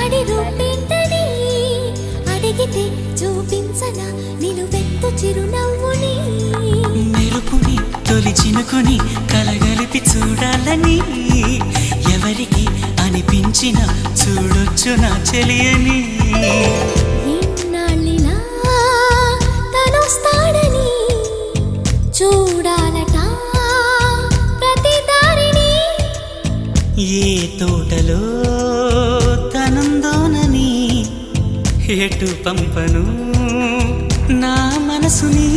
వాడి రూపేంటని అడిగితే చూపించన నిలువెత్తు చిరునవ్వుని మెరుపుని తొలి చినుకుని కలగలిపి చూడాలని ఎవరికి అనిపించిన చూడొచ్చు నా చెలియని ఇన్నాళ్ళిలా తనొస్తాడని చూడాలట ప్రతి దారిని ఏ తోటలో తనందోనని ఎటు పంపను నా మనసుని